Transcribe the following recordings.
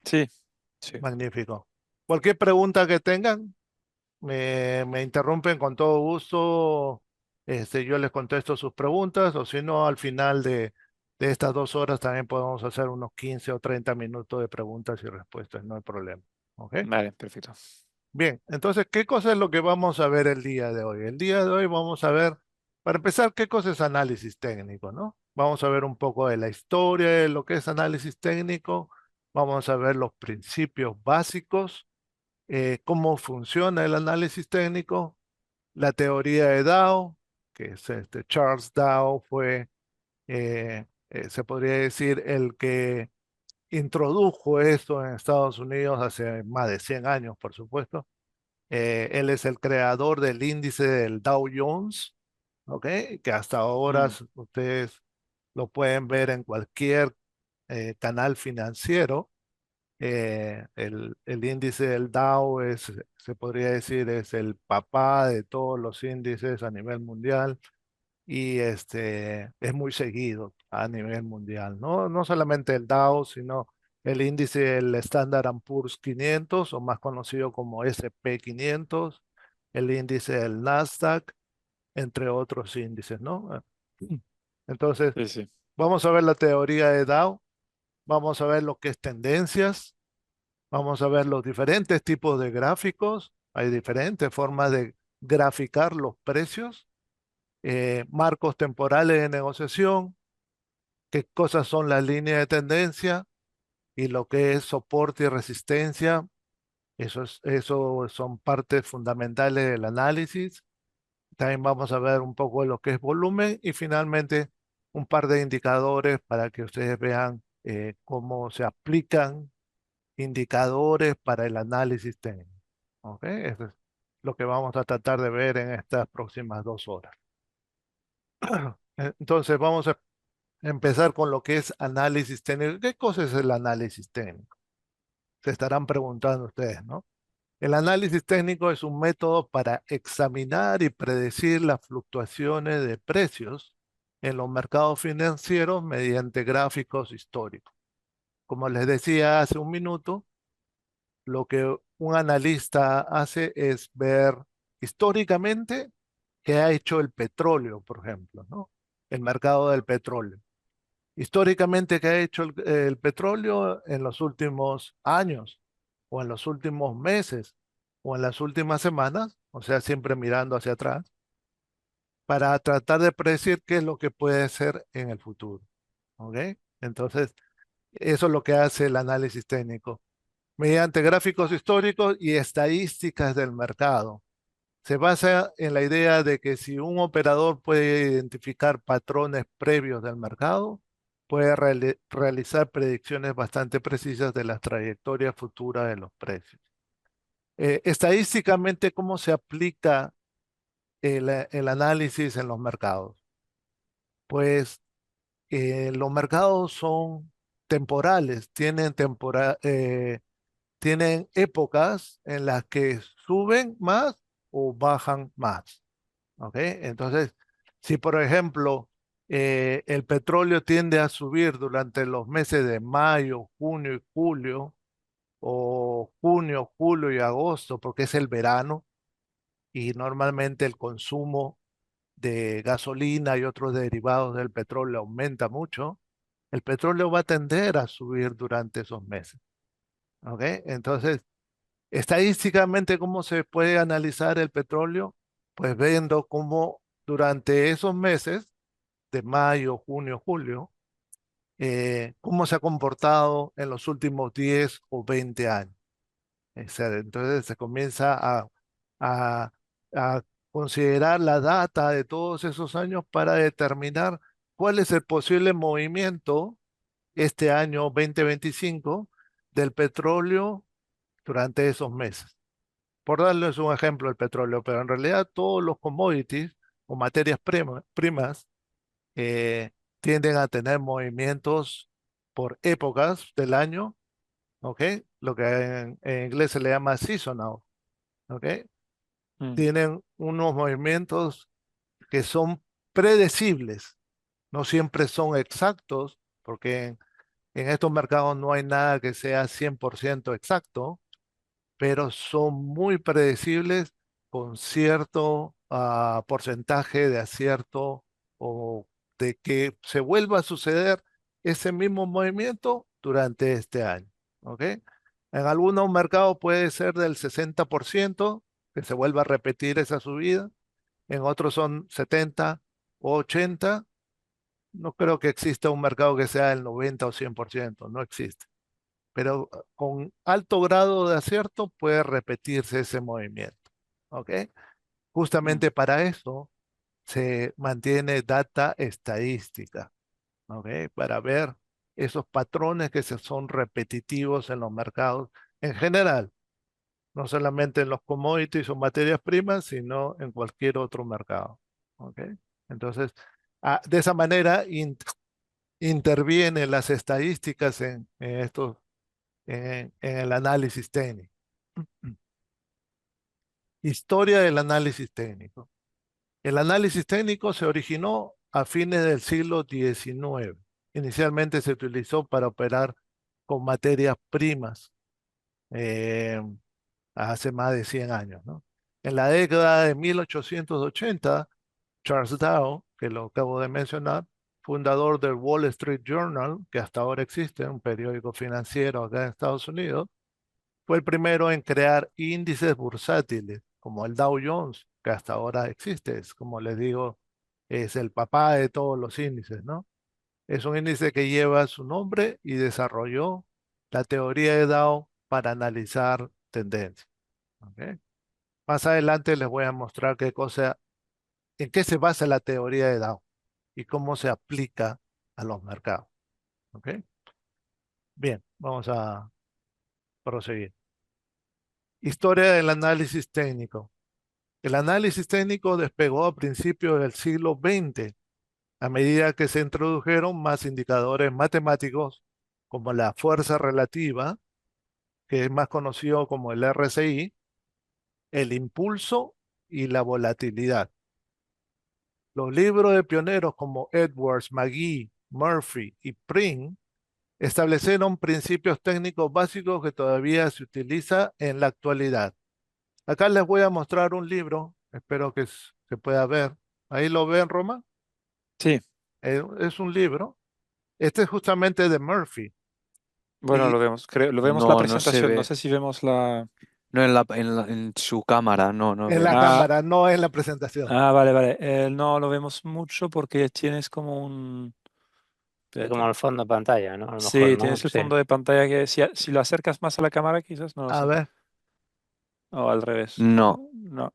Sí, sí. Magnífico. Cualquier pregunta que tengan, me interrumpen con todo gusto. Yo les contesto sus preguntas, o si no, al final de estas 2 horas también podemos hacer unos 15 o 30 minutos de preguntas y respuestas, no hay problema. ¿Ok? Vale, perfecto. Bien, entonces, ¿qué cosa es lo que vamos a ver el día de hoy? El día de hoy vamos a ver, para empezar, qué cosa es análisis técnico, ¿no? Vamos a ver un poco de la historia de lo que es análisis técnico, vamos a ver los principios básicos, cómo funciona el análisis técnico, la teoría de Dow, que es Charles Dow fue, se podría decir, el que introdujo esto en Estados Unidos hace más de 100 años, por supuesto. Él es el creador del índice del Dow Jones, ¿ok? Que hasta ahora Mm, ustedes lo pueden ver en cualquier canal financiero. El índice del Dow es, se podría decir, es el papá de todos los índices a nivel mundial y es muy seguido a nivel mundial, ¿no? No solamente el Dow, sino el índice del Standard Poor's 500, o más conocido como SP 500, el índice del Nasdaq, entre otros índices, ¿no? Entonces, sí, sí. vamos a ver la teoría de Dow, vamos a ver lo que es tendencias, vamos a ver los diferentes tipos de gráficos, hay diferentes formas de graficar los precios, marcos temporales de negociación, qué cosas son las líneas de tendencia y lo que es soporte y resistencia. Eso son partes fundamentales del análisis. También vamos a ver un poco de lo que es volumen y finalmente un par de indicadores para que ustedes vean cómo se aplican indicadores para el análisis técnico. ¿Ok? Eso es lo que vamos a tratar de ver en estas próximas 2 horas. Entonces, vamos a empezar con lo que es análisis técnico. ¿Qué cosa es el análisis técnico? Se estarán preguntando ustedes, ¿no? El análisis técnico es un método para examinar y predecir las fluctuaciones de precios en los mercados financieros mediante gráficos históricos. Como les decía hace un minuto, lo que un analista hace es ver históricamente qué ha hecho el petróleo, por ejemplo, ¿no? El mercado del petróleo. Históricamente, ¿qué ha hecho el petróleo en los últimos años o en los últimos meses o en las últimas semanas? O sea, siempre mirando hacia atrás para tratar de predecir qué es lo que puede ser en el futuro. ¿Ok? Entonces, eso es lo que hace el análisis técnico. Mediante gráficos históricos y estadísticas del mercado. Se basa en la idea de que si un operador puede identificar patrones previos del mercado, puede realizar predicciones bastante precisas de las trayectorias futuras de los precios. Estadísticamente, ¿cómo se aplica el análisis en los mercados? Pues los mercados son temporales, tienen épocas en las que suben más o bajan más. ¿Ok? Entonces, si por ejemplo el petróleo tiende a subir durante los meses de mayo, junio y julio, o junio, julio y agosto, porque es el verano y normalmente el consumo de gasolina y otros derivados del petróleo aumenta mucho, el petróleo va a tender a subir durante esos meses. ¿Ok? Entonces, estadísticamente, ¿cómo se puede analizar el petróleo? Pues viendo cómo durante esos meses de mayo, junio, julio, cómo se ha comportado en los últimos 10 o 20 años. Entonces se comienza a, a considerar la data de todos esos años para determinar cuál es el posible movimiento este año 2025 del petróleo durante esos meses. Por darles un ejemplo, el petróleo, pero en realidad todos los commodities o materias primas eh, tienden a tener movimientos por épocas del año, ¿ok? Lo que en inglés se le llama seasonal, ¿ok? Mm, Tienen unos movimientos que son predecibles, no siempre son exactos, porque En estos mercados no hay nada que sea 100% exacto, pero son muy predecibles con cierto porcentaje de acierto o de que se vuelva a suceder ese mismo movimiento durante este año. ¿Ok? En algunos mercados puede ser del 60% que se vuelva a repetir esa subida, en otros son 70 o 80. No creo que exista un mercado que sea el 90 o 100%, no existe, pero con alto grado de acierto puede repetirse ese movimiento. ¿Ok? Mm, Justamente para eso se mantiene data estadística. ¿Ok? Para ver esos patrones que se son repetitivos en los mercados en general, no solamente en los commodities o materias primas, sino en cualquier otro mercado. ¿Ok? Entonces, de esa manera intervienen las estadísticas en estos en el análisis técnico. Historia del análisis técnico. El análisis técnico se originó a fines del siglo XIX. Inicialmente se utilizó para operar con materias primas eh, hace más de 100 años, ¿no? En la década de 1880, Charles Dow, que lo acabo de mencionar, fundador del Wall Street Journal, que hasta ahora existe, un periódico financiero acá en Estados Unidos, fue el primero en crear índices bursátiles, como el Dow Jones, que hasta ahora existe. Es, como les digo, es el papá de todos los índices, ¿no? Es un índice que lleva su nombre y desarrolló la teoría de Dow para analizar tendencias. ¿Ok? Más adelante les voy a mostrar qué cosa, en qué se basa la teoría de Dow y cómo se aplica a los mercados. ¿Ok? Bien, vamos a proseguir. Historia del análisis técnico. El análisis técnico despegó a principios del siglo XX a medida que se introdujeron más indicadores matemáticos como la fuerza relativa, que es más conocido como el RSI, el impulso y la volatilidad. Los libros de pioneros como Edwards, McGee, Murphy y Pring establecieron principios técnicos básicos que todavía se utiliza en la actualidad. Acá les voy a mostrar un libro, espero que se pueda ver. Ahí lo ven, Roma. sí, Es un libro. Este es justamente de Murphy. bueno, Y lo vemos, creo, lo vemos la No, no se presentación, no ve. sé si vemos la... No en su cámara, no, no en la vemos. Ah, cámara, no en la presentación. vale, vale. No lo vemos mucho porque tienes como un... Es como Espérate. el fondo de pantalla, ¿no? A lo mejor, Sí, ¿no? tienes el Sí. fondo de pantalla que si lo acercas más a la cámara quizás, no lo A sé. ver. O al revés. No. No.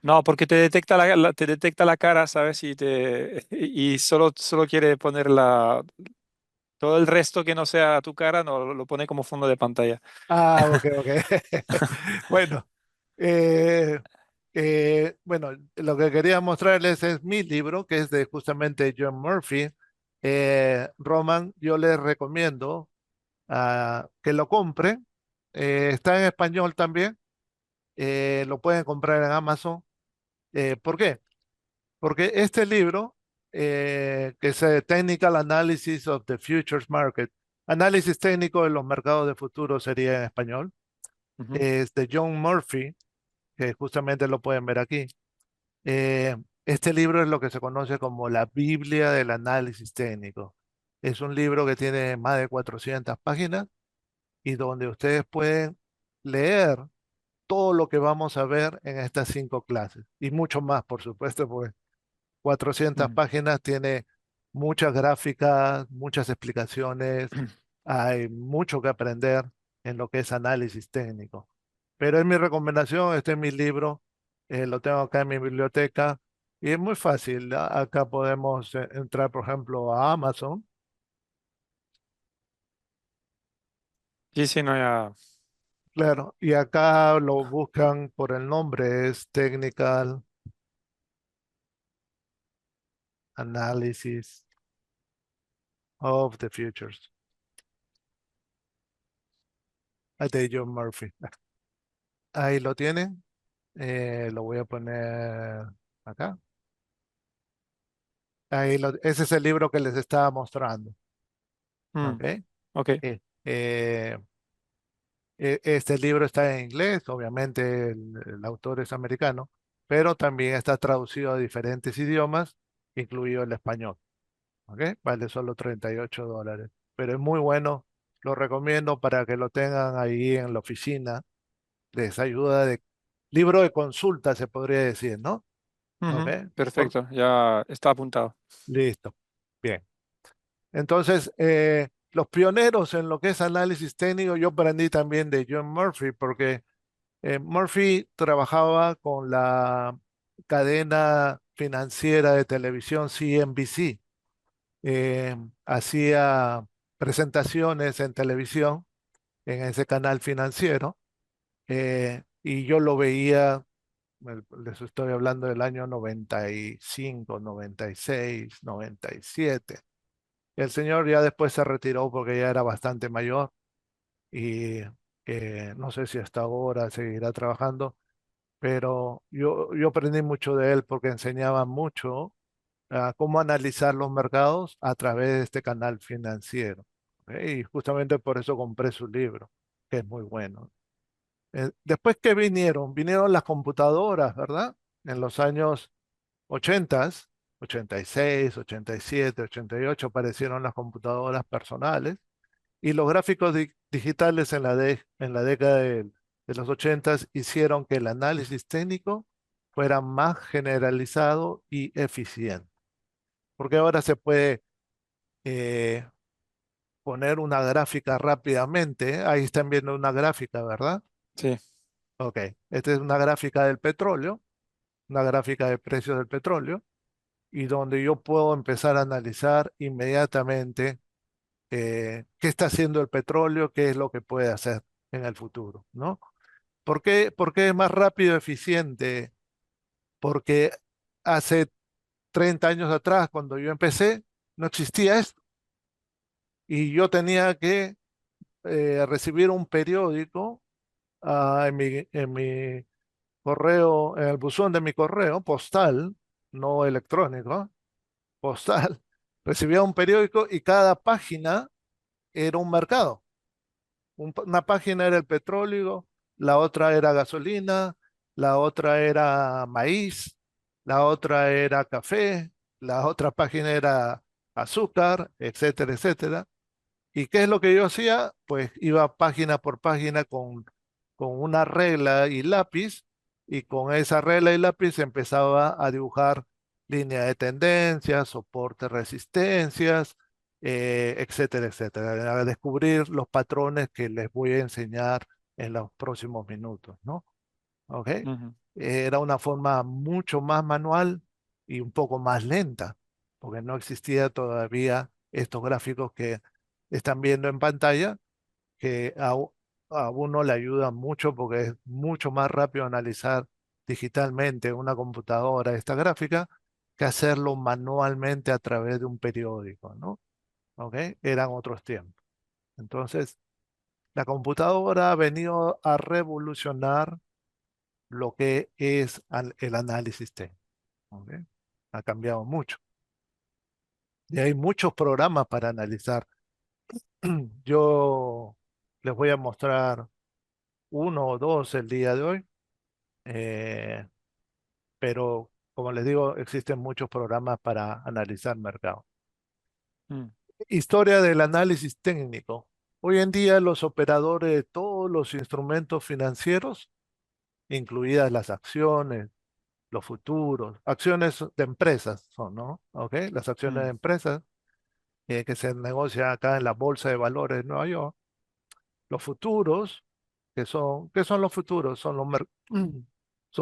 No, porque te detecta te detecta la cara, ¿sabes? Y solo quiere poner todo el resto que no sea tu cara, no, lo pone como fondo de pantalla. Ok, ok. Bueno, eh, bueno, lo que quería mostrarles es mi libro, que es de justamente John Murphy. Roman, yo les recomiendo que lo compren. Está en español también. Lo pueden comprar en Amazon. ¿Por qué? Porque este libro, que es Technical Analysis of the Futures Market, análisis técnico de los mercados de futuros sería en español, Ujú. es de John Murphy, que justamente lo pueden ver aquí. Eh, este libro es lo que se conoce como la Biblia del análisis técnico. Es un libro que tiene más de 400 páginas y donde ustedes pueden leer todo lo que vamos a ver en estas 5 clases y mucho más, por supuesto, porque 400 Mm. páginas tiene muchas gráficas, muchas explicaciones, hay mucho que aprender en lo que es análisis técnico. Pero es mi recomendación, este es mi libro, lo tengo acá en mi biblioteca y es muy fácil. Acá podemos entrar, por ejemplo, a Amazon, Sí, sí, no, ya. claro, y acá lo buscan por el nombre, es Technical Analysis of the Futures, de John Murphy. Ahí lo tienen. Lo voy a poner acá. Ese es el libro que les estaba mostrando. Mm. ¿Ok? Ok. Eh, eh, este libro está en inglés, obviamente el autor es americano, pero también está traducido a diferentes idiomas, incluido el español. ¿Ok? Vale solo $38, pero es muy bueno, lo recomiendo para que lo tengan ahí en la oficina, les ayuda de libro de consulta, se podría decir, ¿no? ¿Ok? Ujú. Por- Perfecto, ya está apuntado. listo. Bien. Entonces, los pioneros en lo que es análisis técnico, yo aprendí también de John Murphy, porque Murphy trabajaba con la cadena financiera de televisión CNBC. Hacía presentaciones en televisión en ese canal financiero, y yo lo veía, les estoy hablando del año 95, 96, 97. El señor ya después se retiró porque ya era bastante mayor y no sé si hasta ahora seguirá trabajando, pero yo aprendí mucho de él porque enseñaba mucho a cómo analizar los mercados a través de este canal financiero. ¿Ok? Y justamente por eso compré su libro, que es muy bueno. Después que vinieron las computadoras, ¿verdad? En los años 80, 86, 87, 88 aparecieron las computadoras personales y los gráficos digitales en la década de los 80 hicieron que el análisis técnico fuera más generalizado y eficiente. Porque ahora se puede eh, poner una gráfica rápidamente. Ahí están viendo una gráfica, ¿verdad? Sí. Ok, esta es una gráfica del petróleo, una gráfica de precios del petróleo, y donde yo puedo empezar a analizar inmediatamente qué está haciendo el petróleo, qué es lo que puede hacer en el futuro, ¿no? Por qué es más rápido y eficiente? Porque hace 30 años atrás, cuando yo empecé, no existía esto. Y yo tenía que recibir un periódico en mi correo, en el buzón de mi correo postal, no electrónico, postal. Recibía un periódico y cada página era un mercado. Una página era el petróleo, la otra era gasolina, la otra era maíz, la otra era café, la otra página era azúcar, etcétera, etcétera. ¿Y qué es lo que yo hacía? Pues iba página por página con una regla y lápiz, y con esa regla y lápiz empezaba a dibujar línea de tendencias, soporte, resistencias, etcétera, etcétera, a descubrir los patrones que les voy a enseñar en los próximos minutos, ¿no? ¿Ok? Ujú. Era una forma mucho más manual y un poco más lenta, porque no existía todavía estos gráficos que están viendo en pantalla, que a uno le ayuda mucho porque es mucho más rápido analizar digitalmente en una computadora esta gráfica que hacerlo manualmente a través de un periódico, ¿no? ¿Ok? Eran otros tiempos. Entonces, la computadora ha venido a revolucionar lo que es el análisis técnico. ¿Ok? Ha cambiado mucho. Y hay muchos programas para analizar. Yo les voy a mostrar uno o dos el día de hoy, eh, pero como les digo, existen muchos programas para analizar mercado. Mm. Historia del análisis técnico. Hoy en día los operadores de todos los instrumentos financieros, incluidas las acciones, los futuros, acciones de empresas son, ¿no? ¿Ok? Las acciones de Mm. empresas que se negocian acá en la Bolsa de Valores de Nueva York. Los futuros, ¿qué son los futuros? Son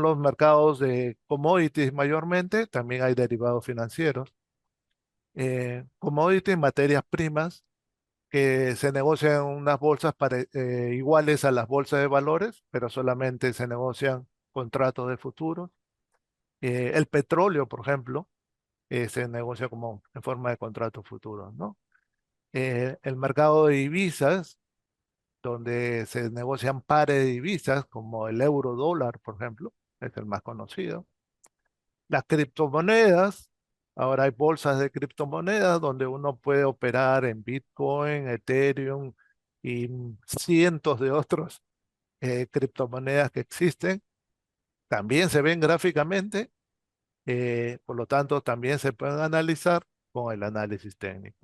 los mercados de commodities mayormente, también hay derivados financieros. Commodities, materias primas, que se negocian en unas bolsas iguales a las bolsas de valores, pero solamente se negocian contratos de futuros. El petróleo, por ejemplo, se negocia como en forma de contratos futuros, ¿no? El mercado de divisas, donde se negocian pares de divisas, como el euro dólar, por ejemplo, es el más conocido. Las criptomonedas, Ahora hay bolsas de criptomonedas donde uno puede operar en Bitcoin, Ethereum y cientos de otros criptomonedas que existen. También se ven gráficamente, por lo tanto también se pueden analizar con el análisis técnico.